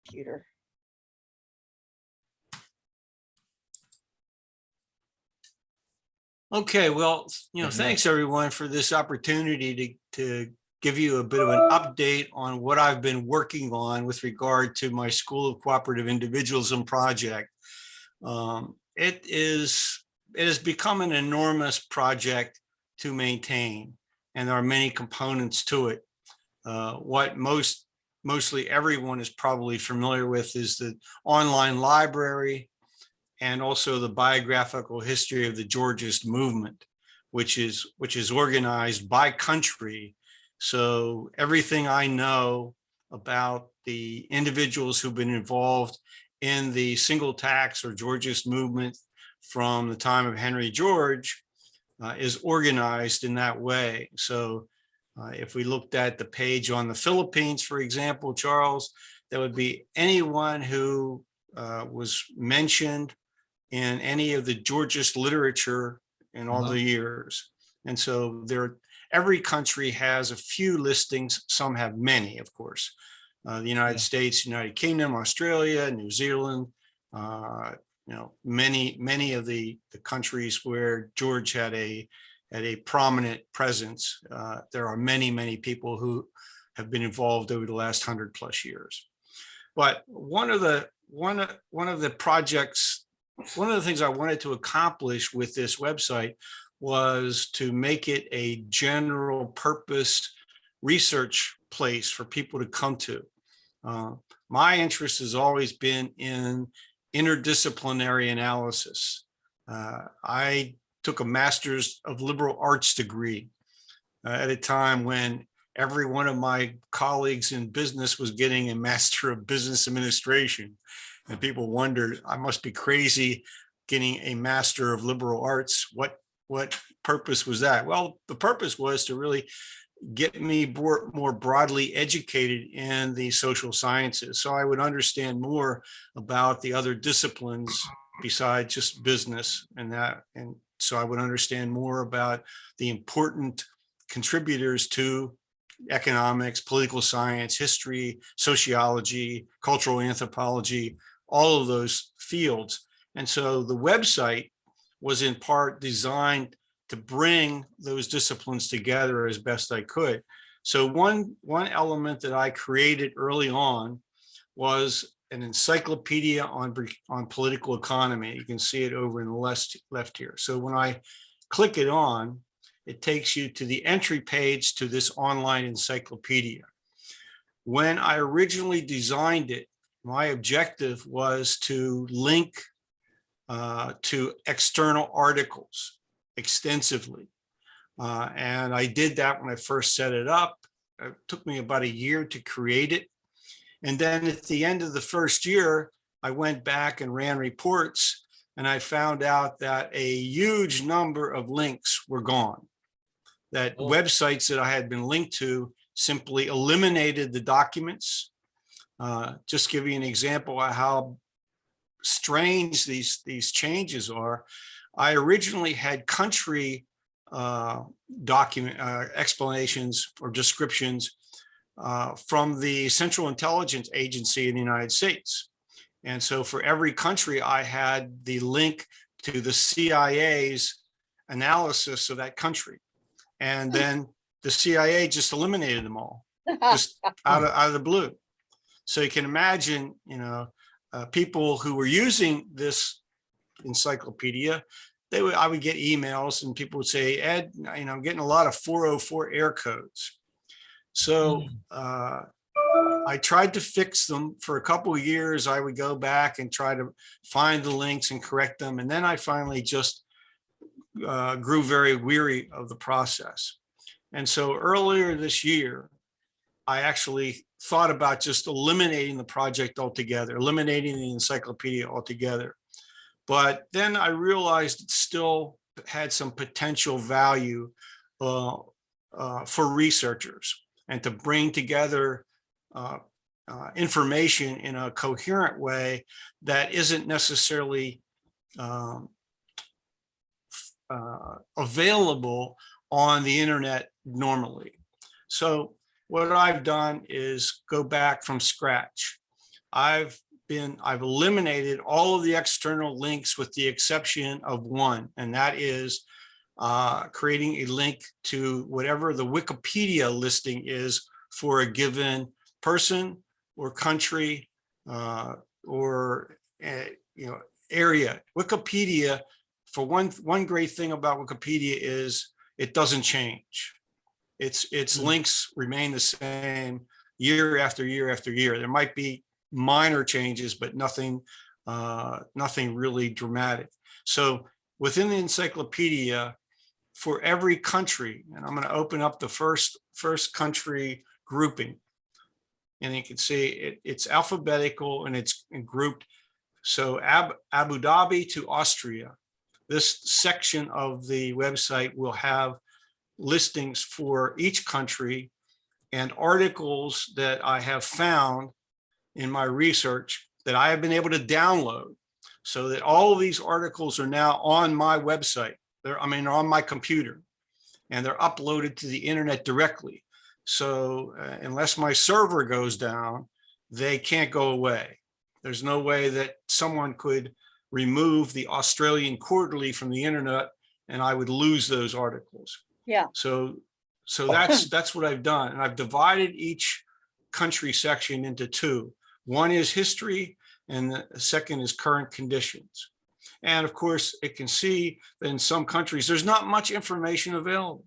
computer. Okay, well, thanks everyone for this opportunity to give you a bit of an update on what I've been working on with regard to my School of Cooperative Individualism project. It has become an enormous project to maintain, and there are many components to it. What mostly everyone is probably familiar with is the online library and also the biographical history of the Georgist movement, which is organized by country. So everything I know about the individuals who've been involved in the single tax or Georgist movement from the time of Henry George is organized in that way. So if we looked at the page on the Philippines, for example, Charles, there would be anyone who was mentioned in any of the Georgist literature in all the years. And so every country has a few listings. Some have many, of course. The United States, United Kingdom, Australia, New Zealand, many of the countries where George had a prominent presence. There are many people who have been involved over the last 100+ years. But one of the things I wanted to accomplish with this website was to make it a general purpose research place for people to come to. My interest has always been in interdisciplinary analysis. I took a master's of liberal arts degree at a time when every one of my colleagues in business was getting a master of business administration. And people wondered, I must be crazy getting a master of liberal arts. What purpose was that? Well, the purpose was to really get me more broadly educated in the social sciences, so I would understand more about the other disciplines besides just business and so I would understand more about the important contributors to economics, political science, history, sociology, cultural anthropology, all of those fields. And so the website was in part designed to bring those disciplines together as best I could. So one element that I created early on was an encyclopedia on political economy. You can see it over in the left here. So when I click it on, it takes you to the entry page to this online encyclopedia. When I originally designed it, my objective was to link to external articles extensively. And I did that when I first set it up. It took me about a year to create it. And then at the end of the first year, I went back and ran reports, and I found out that a huge number of links were gone. That websites that I had been linked to simply eliminated the documents. Just give you an example of how strange these changes are. I originally had country document explanations or descriptions from the Central Intelligence Agency in the United States. And so for every country, I had the link to the CIA's analysis of that country. And then the CIA just eliminated them all, just out of the blue. So you can imagine, people who were using this encyclopedia, I would get emails and people would say, Ed, I'm getting a lot of 404 error codes. So I tried to fix them for a couple of years. I would go back and try to find the links and correct them. And then I finally just grew very weary of the process. And so earlier this year, I actually thought about just eliminating the project altogether, eliminating the encyclopedia altogether. But then I realized it still had some potential value for researchers, and to bring together information in a coherent way that isn't necessarily available on the internet normally. So what I've done is go back from scratch. I've eliminated all of the external links with the exception of one, and that is creating a link to whatever the Wikipedia listing is for a given person or country or area. Wikipedia, for one great thing about Wikipedia is it doesn't change. Its links remain the same year after year after year. There might be minor changes, but nothing really dramatic. So within the encyclopedia, for every country, and I'm going to open up the first country grouping, and you can see it's alphabetical and it's grouped. So Abu Dhabi to Austria. This section of the website will have listings for each country and articles that I have found in my research that I have been able to download, so that all of these articles are now on my website. They're on my computer, and they're uploaded to the internet directly. So unless my server goes down, they can't go away. There's no way that someone could remove the Australian Quarterly from the internet and I would lose those articles. Yeah. So that's what I've done. And I've divided each country section into two. One is history, and the second is current conditions. And of course, it can see that in some countries, there's not much information available.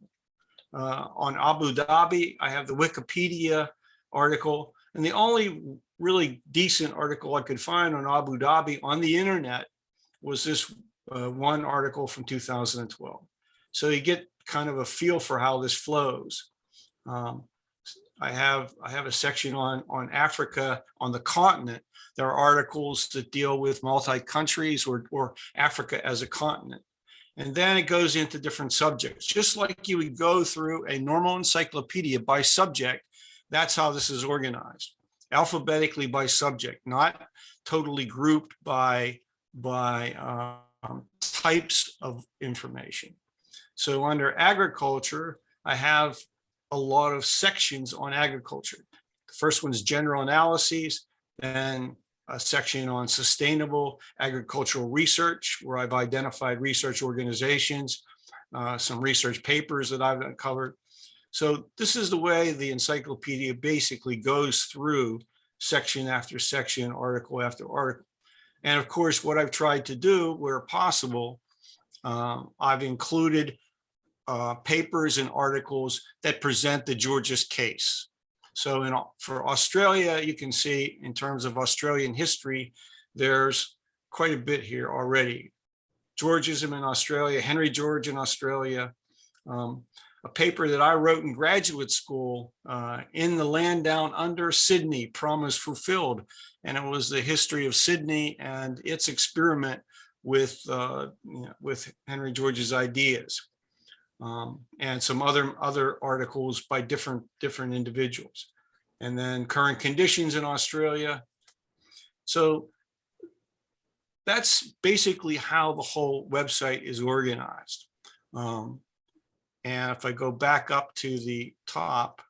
On Abu Dhabi, I have the Wikipedia article, and the only really decent article I could find on Abu Dhabi on the internet was this one article from 2012. So you get kind of a feel for how this flows. I have a section on Africa on the continent. There are articles that deal with multi-countries or Africa as a continent. And then it goes into different subjects. Just like you would go through a normal encyclopedia by subject, that's how this is organized. Alphabetically by subject, not totally grouped by types of information. So under agriculture, I have a lot of sections on agriculture. The first one is general analyses, then a section on sustainable agricultural research, where I've identified research organizations, some research papers that I've uncovered. So this is the way the encyclopedia basically goes through section after section, article after article. And of course, what I've tried to do where possible, I've included papers and articles that present the Georgist case. So for Australia, you can see in terms of Australian history, there's quite a bit here already. Georgism in Australia, Henry George in Australia, a paper that I wrote in graduate school, In the Land Down Under, Sydney, Promise Fulfilled. And it was the history of Sydney and its experiment with Henry George's ideas. And some other articles by different individuals. And then current conditions in Australia. So that's basically how the whole website is organized. And if I go back up to the top,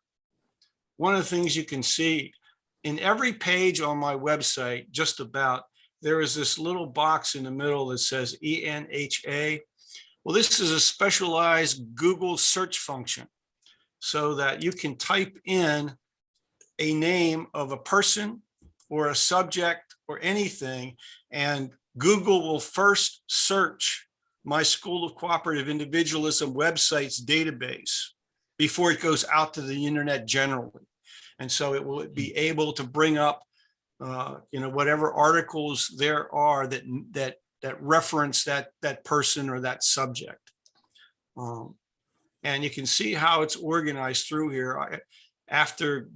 one of the things you can see in every page on my website, just about, there is this little box in the middle that says ENHA. Well, this is a specialized Google search function so that you can type in a name of a person or a subject or anything, and Google will first search my School of Cooperative Individualism website's database before it goes out to the internet generally. And so it will be able to bring up, whatever articles there are that reference that person or that subject. And you can see how it's organized through here. After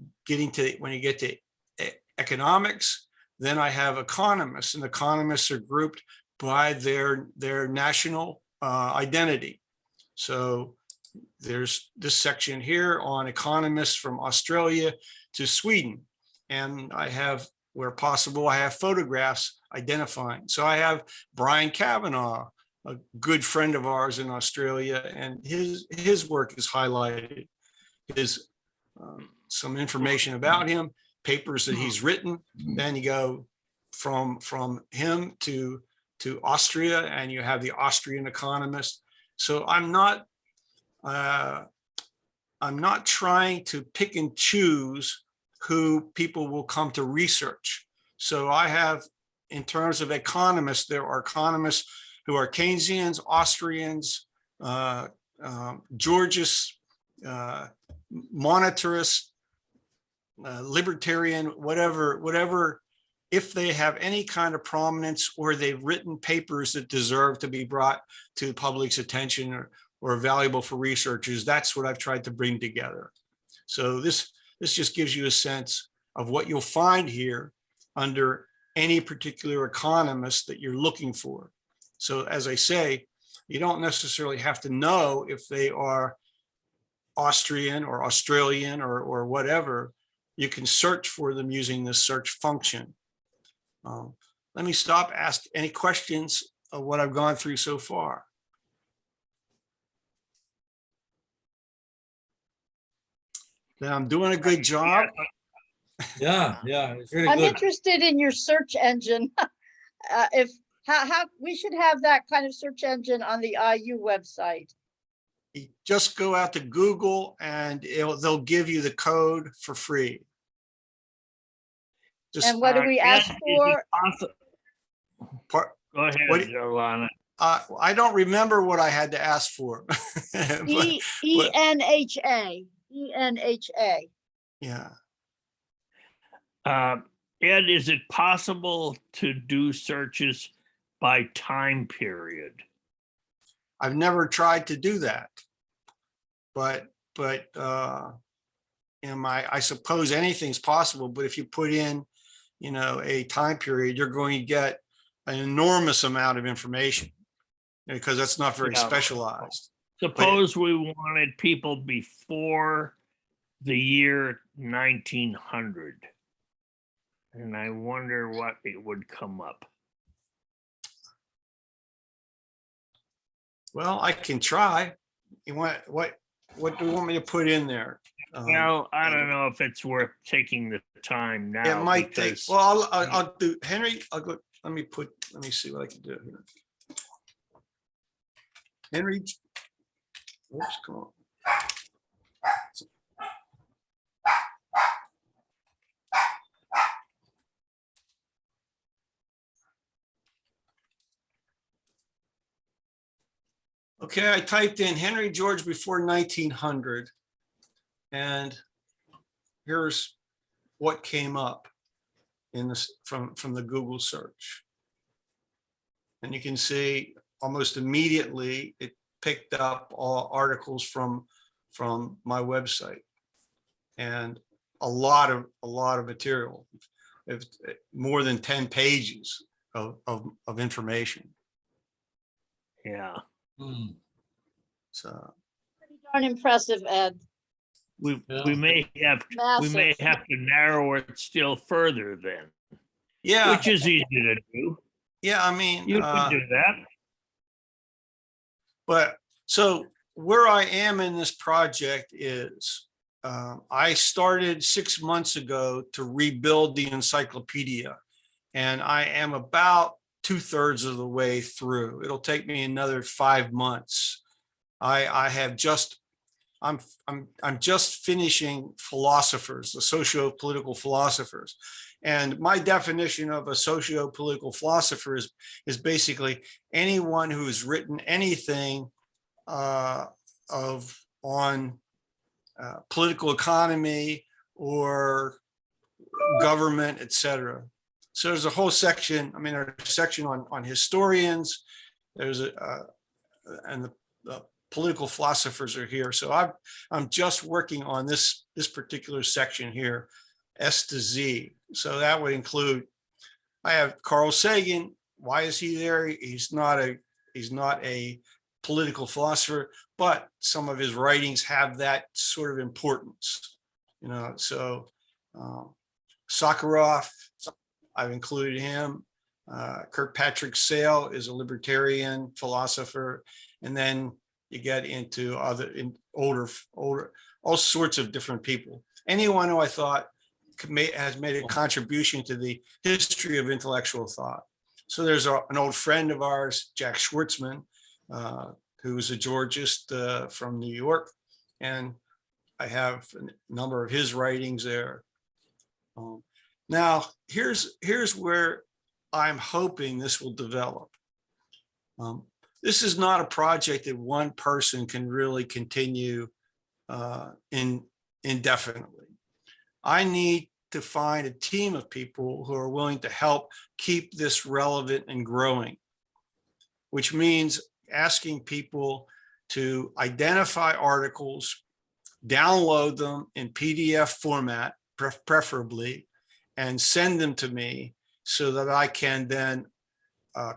when you get to economics, then I have economists, and economists are grouped by their national identity. So there's this section here on economists from Australia to Sweden. And I have, where possible, I have photographs identifying. So I have Brian Kavanagh, a good friend of ours in Australia, and his work is highlighted. Some information about him. papers that he's written. Then you go from him to Austria, and you have the Austrian economist. So I'm not trying to pick and choose who people will come to research. So I have, in terms of economists, there are economists who are Keynesians, Austrians, Georgists, monetarists, libertarian, whatever, if they have any kind of prominence or they've written papers that deserve to be brought to the public's attention or valuable for researchers, that's what I've tried to bring together. So this just gives you a sense of what you'll find here under any particular economist that you're looking for. So as I say, you don't necessarily have to know if they are Austrian or Australian or whatever. You can search for them using this search function. Let me stop, ask any questions of what I've gone through so far. Then I'm doing a good job. Yeah, it's really I'm good. interested in your search engine. How we should have that kind of search engine on the IU website. You just go out to Google and they'll give you the code for free. Just, And what do we ask for? Go ahead, What- Lana. I don't remember what I had to ask for. But, ENHA. ENHA. yeah. Ed, is it possible to do searches by time period? I've never tried to do that, but I suppose anything's possible. But if you put in, a time period, you're going to get an enormous amount of information because that's not very Yeah. specialized. Suppose we wanted people before the year 1900, and I wonder what it would come up. Well, I can try. What do you want me to put in there? Well, I don't know if it's worth taking the time now. It might take. because- Well, I'll do Henry. I'll go. Let me see what I can do here. Henry. Oops, come on. Okay, I typed in Henry George before 1900, and here's what came up in this from the Google search. And you can see almost immediately it picked up all articles from my website, and a lot of material, more than 10 pages of information. Yeah, So Pretty darn impressive, Ed. we Yeah. may have Massive. to narrow it still further then, yeah, which is easy to do. yeah. I mean, You can do that. but so where I am in this project is I started 6 months ago to rebuild the encyclopedia, and I am about 2/3 of the way through. It'll take me another 5 months. I'm just finishing philosophers, the socio-political philosophers. And my definition of a socio-political philosopher is basically anyone who's written anything on political economy or government, etc. So there's a whole section. I mean, there's a section on historians. There's and the political philosophers are here. So I'm just working on this particular section here, S to Z. So that would include, I have Carl Sagan. Why is he there? He's not a political philosopher, but some of his writings have that sort of importance, so Sakharov, I've included him. Kirkpatrick Sale is a libertarian philosopher. And then you get into older, all sorts of different people. Anyone who I thought has made a contribution to the history of intellectual thought. So there's an old friend of ours, Jack Schwartzman, who's a Georgist from New York, and I have a number of his writings there. Now, here's where I'm hoping this will develop. This is not a project that one person can really continue indefinitely. I need to find a team of people who are willing to help keep this relevant and growing, which means asking people to identify articles, download them in PDF format, preferably, and send them to me so that I can then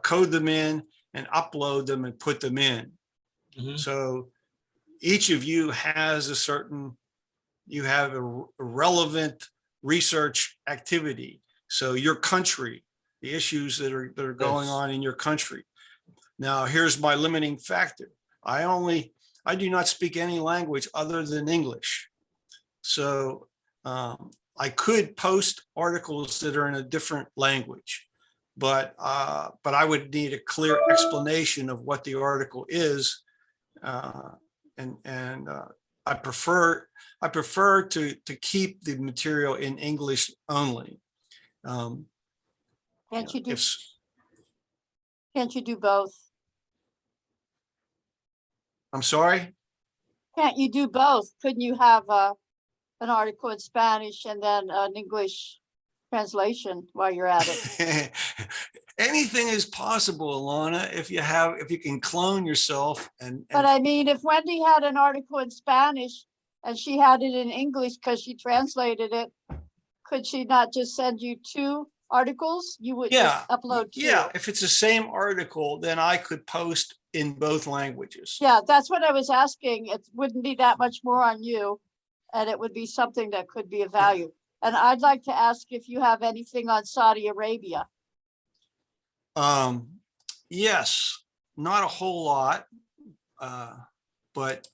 code them in and upload them and put them in. So each of you has you have a relevant research activity. So your country, the issues that are going on in your country. Now, here's my limiting factor. I do not speak any language other than English. So I could post articles that are in a different language, but I would need a clear explanation of what the article is. And I prefer to keep the material in English only. Can't you do both? I'm sorry? Can't you do both? Couldn't you have an article in Spanish and then an English translation while you're at it? Anything is possible, Alana, if you can clone yourself But I mean, if Wendy had an article in Spanish and she had it in English because she translated it, could she not just send you 2 articles? You would just upload 2. Yeah, if it's the same article, then I could post in both languages. Yeah, that's what I was asking. It wouldn't be that much more on you, and it would be something that could be of value. And I'd like to ask if you have anything on Saudi Arabia. Yes, not a whole lot, but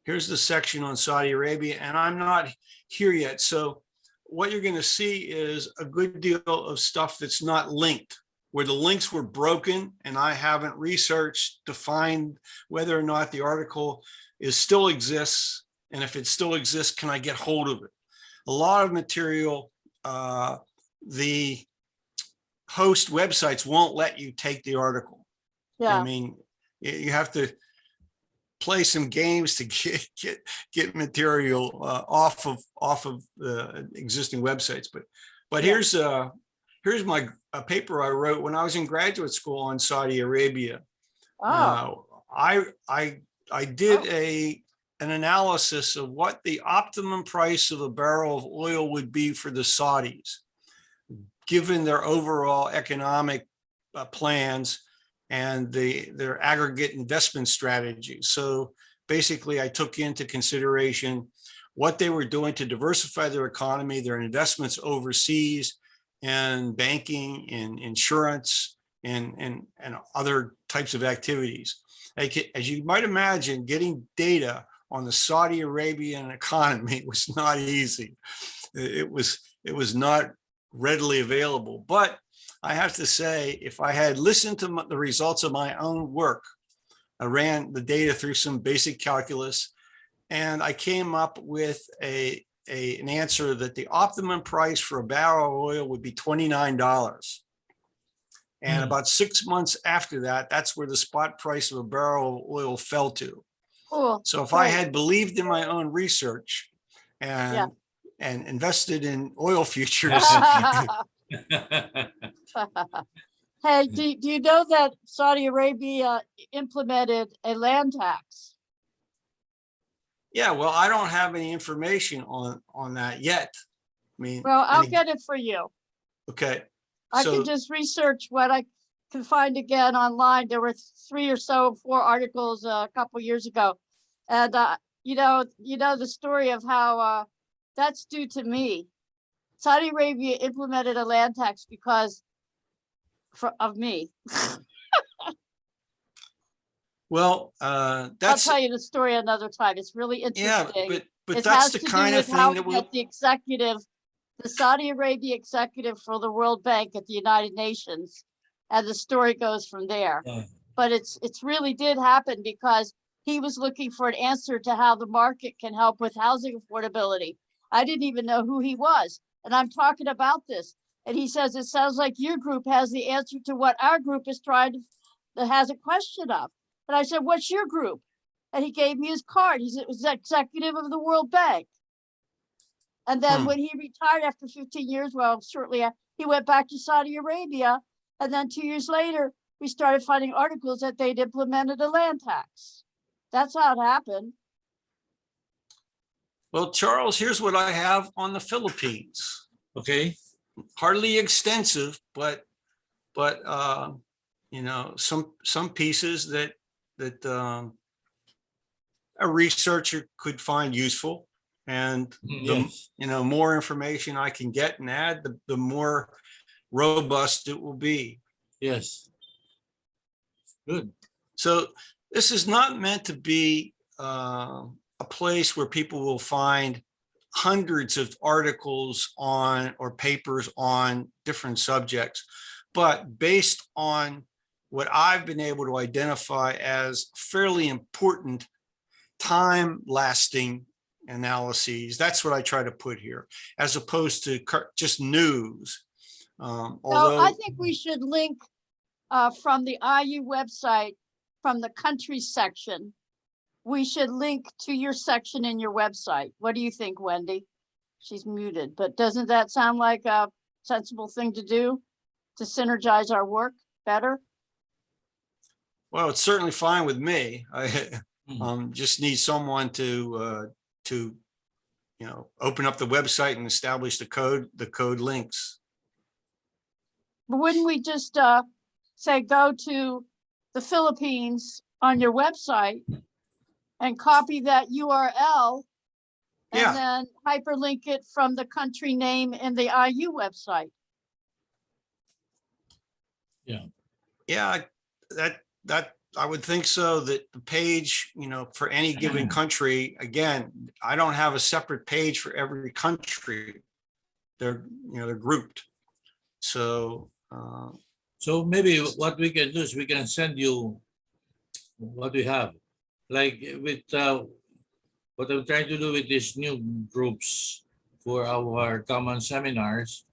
here's the section on Saudi Arabia, and I'm not here yet. So what you're going to see is a good deal of stuff that's not linked, where the links were broken, and I haven't researched to find whether or not the article still exists, and if it still exists, can I get hold of it? A lot of material, the host websites won't let you take the article. Yeah. I mean, you have to play some games to get material off of the existing websites. But here's my paper I wrote when I was in graduate school on Saudi Arabia. Oh. I did an analysis of what the optimum price of a barrel of oil would be for the Saudis, given their overall economic plans and their aggregate investment strategy. So basically, I took into consideration what they were doing to diversify their economy, their investments overseas, and banking and insurance and other types of activities. As you might imagine, getting data on the Saudi Arabian economy was not easy. It was not readily available. But I have to say, if I had listened to the results of my own work, I ran the data through some basic calculus, and I came up with an answer that the optimum price for a barrel of oil would be $29. And about 6 months after that, that's where the spot price of a barrel of oil fell to. Cool. So if I had believed in my own research and invested in oil futures. Hey, do you know that Saudi Arabia implemented a land tax? Yeah, well, I don't have any information on that yet. I mean, Well, I'll get it for you. Okay. I can just research what I can find again online. There were 3 or 4 articles a couple years ago. And, you know the story of how that's due to me. Saudi Arabia implemented a land tax because of me. Well, I'll that's, tell you the story another time. It's really yeah, interesting. but It that's has the to do kind of with thing how that we will, get the executive the Saudi Arabia executive for the World Bank at the United Nations. And the story goes from there. Yeah. But it's really did happen because he was looking for an answer to how the market can help with housing affordability. I didn't even know who he was. And I'm talking about this. And he says, it sounds like your group has the answer to what our group is trying to, that has a question of. And I said, what's your group? And he gave me his card. He was executive of the World Bank. And then when he retired after 15 years, well, shortly, he went back to Saudi Arabia. And then 2 years later, we started finding articles that they'd implemented a land tax. That's how it happened. Well, Charles, here's what I have on the Philippines. Okay. Hardly extensive, but you know, some pieces that a researcher could find useful. And Yes. you know, more information I can get and add, the more robust it will be. Yes. Good. So this is not meant to be a place where people will find hundreds of articles on or papers on different subjects, but based on what I've been able to identify as fairly important time-lasting analyses, that's what I try to put here, as opposed to just news. So I think we should link from the IU website, from the country section, we should link to your section in your website. What do you think, Wendy? She's muted, but doesn't that sound like a sensible thing to do to synergize our work better? Well, it's certainly fine with me. I just need someone to you know, open up the website and establish the code links. But wouldn't we just say go to the Philippines on your website and copy that URL and Yeah. then hyperlink it from the country name in the IU website? Yeah, that I would think so, that the page, you know, for any given country, again, I don't have a separate page for every country. They're, you know, they're grouped. So So maybe what we can do is we can send you what we have. Like with what I'm trying to do with these new groups for our common seminars,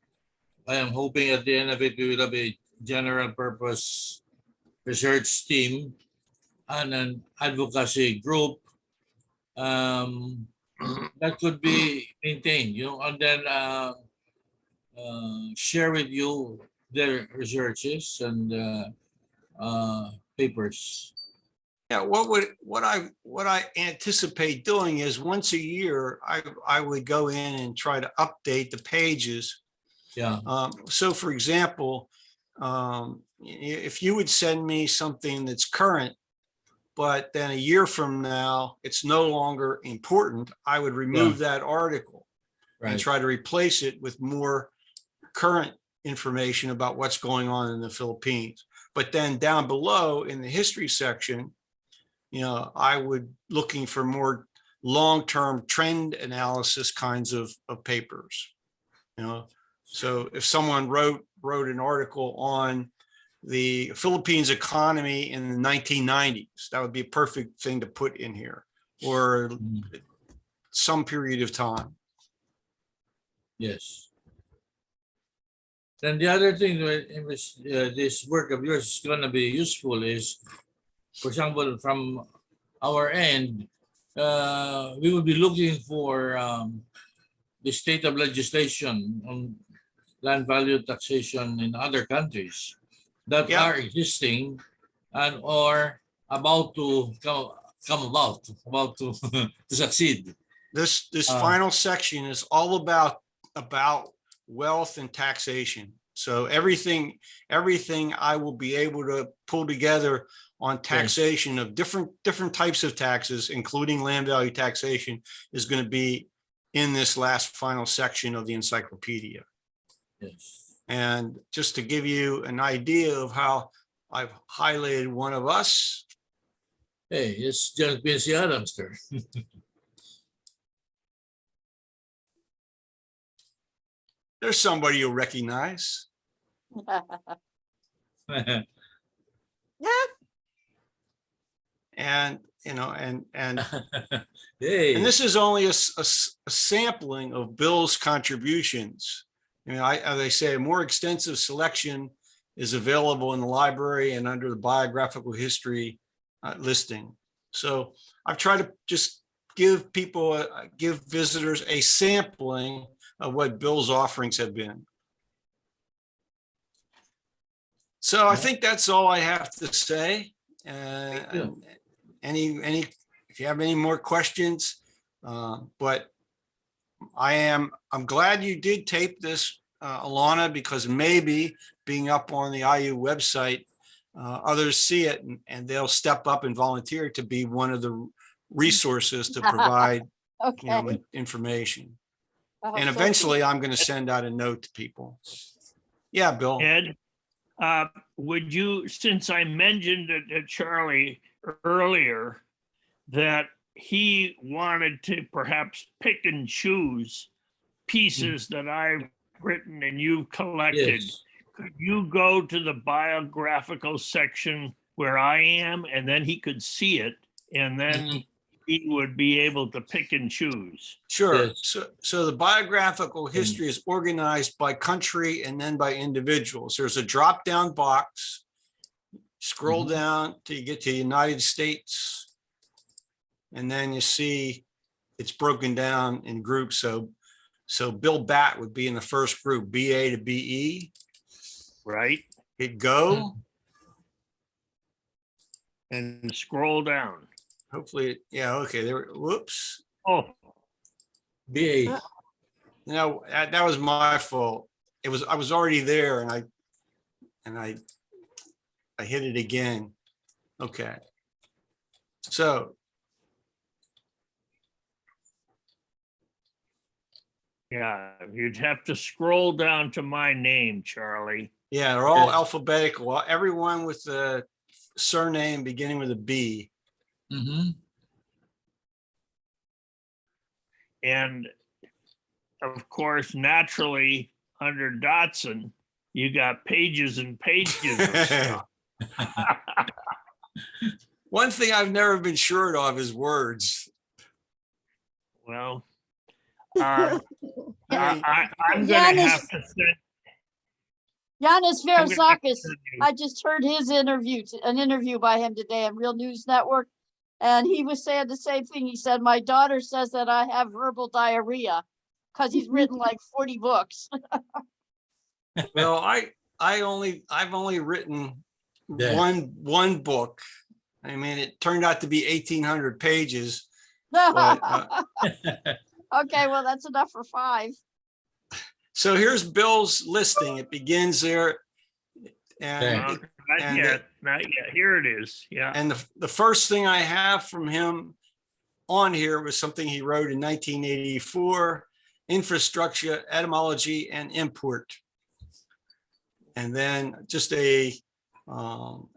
I am hoping at the end of it, we will have a general purpose research team and an advocacy group that could be maintained, you know, and then share with you their researches and papers. yeah, what I anticipate doing is once a year, I would go in and try to update the pages. Yeah. So for example, if you would send me something that's current, but then a year from now, it's no longer important, I would remove that article and Right. try to replace it with more current information about what's going on in the Philippines. But then down below in the history section, you know, I would looking for more long-term trend analysis kinds of papers, you know. So if someone wrote an article on the Philippines economy in the 1990s, that would be a perfect thing to put in here, or some period of time. Yes. Then the other thing in which this work of yours is going to be useful is, for example, from our end, we will be looking for the state of legislation on land value taxation in other countries that are existing and or about to come about to succeed. This final section is all about wealth and taxation. So everything I will be able to pull together on taxation of different types of taxes, including land value taxation, is going to be in this last final section of the encyclopedia. Yes. And just to give you an idea of how I've highlighted one of us. Hey, it's just Busy Adamster. There's somebody you'll recognize. And, you know, and Hey, this is only a sampling of Bill's contributions. You know, as I say, a more extensive selection is available in the library and under the biographical history listing. So I've tried to just give people, give visitors a sampling of what Bill's offerings have been. So I think that's all I have to say. Thank you. If you have any more questions, but I'm glad you did tape this, Alana, because maybe being up on the IU website, others see it and they'll step up and volunteer to be one of the resources to provide, you know, Okay. information. I hope And so, too. eventually I'm going to send out a note to people. Yeah, Bill. Ed, would you, since I mentioned it to Charlie earlier, that he wanted to perhaps pick and choose pieces that I've written and you've collected. Yes. Could you go to the biographical section where I am, and then he could see it, and then he would be able to pick and choose? Sure. Yes. So the biographical history is organized by country and then by individuals. There's a drop down box. Scroll down till you get to the United States. And then you see it's broken down in groups. So Bill Batt would be in the first group, BA to BE. Right? Hit go. And scroll down. Hopefully, yeah, okay. There. Whoops. Oh, BA. No, that was my fault. I was already there, and I hit it again. Okay. So yeah, you'd have to scroll down to my name, Charlie. yeah, they're all Yes. alphabetical. Everyone with the surname beginning with a B. And of course, naturally, under Dodson, you got pages and pages of stuff. One thing I've never been short of is words. Well, I mean, I'm gonna have to send. Yanis I'm gonna have to Varoufakis, send you- I just heard his interview, an interview by him today on Real News Network. And he was saying the same thing. He said, my daughter says that I have verbal diarrhea because he's written like 40 books. well, I've only written Yeah. one book. I mean, it turned out to be 1,800 pages. But, Okay, well, that's enough for 5. So here's Bill's listing. It begins there. And, Okay. Not and yet, not yet. Here it is. Yeah. and the first thing I have from him on here was something he wrote in 1984, Infrastructure, Etymology, and Import. And then just an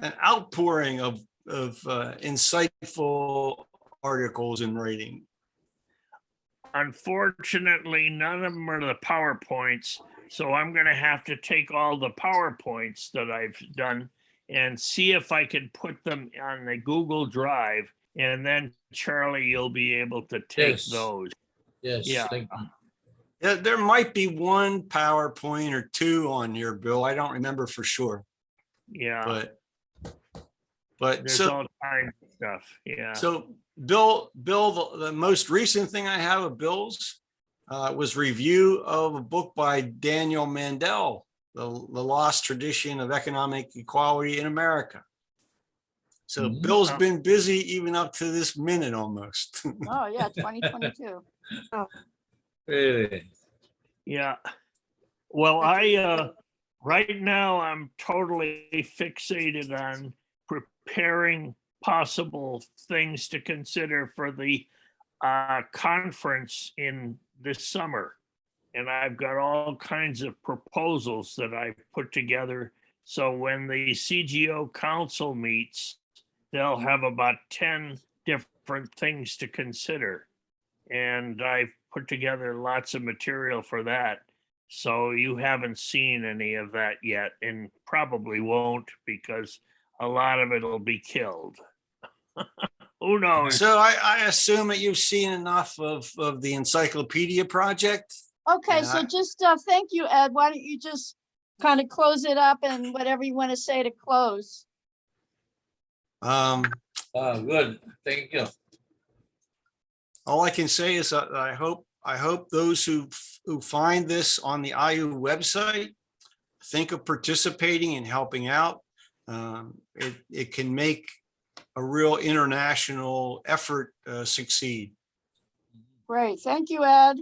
outpouring of insightful articles and writing. Unfortunately, none of them are the PowerPoints. So I'm going to have to take all the PowerPoints that I've done and see if I can put them on the Google Drive. And then, Charlie, you'll be able to take Yes. those. Yes. Yeah. Thank you. Yeah, there might be one PowerPoint or two on here, Bill. I don't remember for sure, Yeah. but There's so all kinds of stuff. Yeah. so Bill, the most recent thing I have of Bill's was review of a book by Daniel Mandel, the Lost Tradition of Economic Equality in America. So Bill's been busy even up to this minute almost. Oh, yeah, 2022. Really. Yeah. Well, right now I'm totally fixated on preparing possible things to consider for the conference in this summer. And I've got all kinds of proposals that I've put together. So when the CGO council meets, they'll have about 10 different things to consider. And I've put together lots of material for that. So you haven't seen any of that yet, and probably won't, because a lot of it will be killed. Who knows? So I assume that you've seen enough of the Encyclopedia project. Okay, so Yeah. just, thank you, Ed. Why don't you just kind of close it up and whatever you want to say to close? Good, thank you. All I can say is that I hope those who find this on the IU website think of participating and helping out. It can make a real international effort succeed. Great. Thank you, Ed.